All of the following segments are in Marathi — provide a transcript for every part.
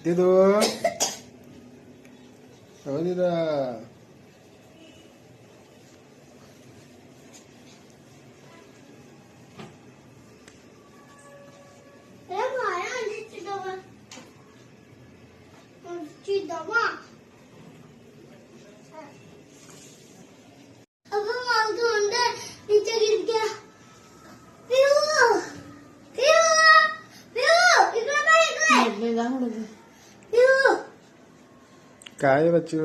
दिदू हो दिदा काय बच्चू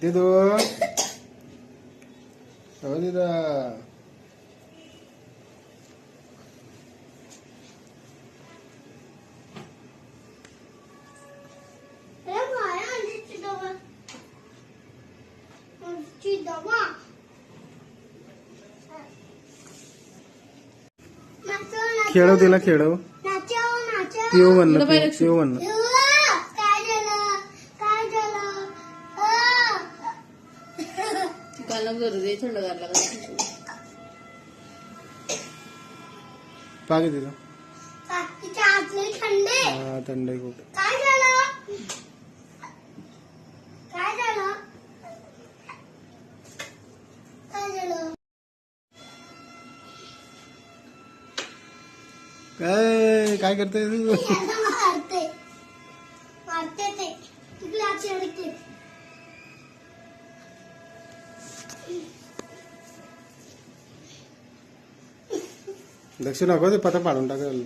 दिदू हो दिदा खेळव तिला खेळव पिऊ म्हणणं पिऊ म्हणणं पागे तिला हा थंड आहे खूप काय करते तू दक्षिण नको ते पता पाडून टाकेल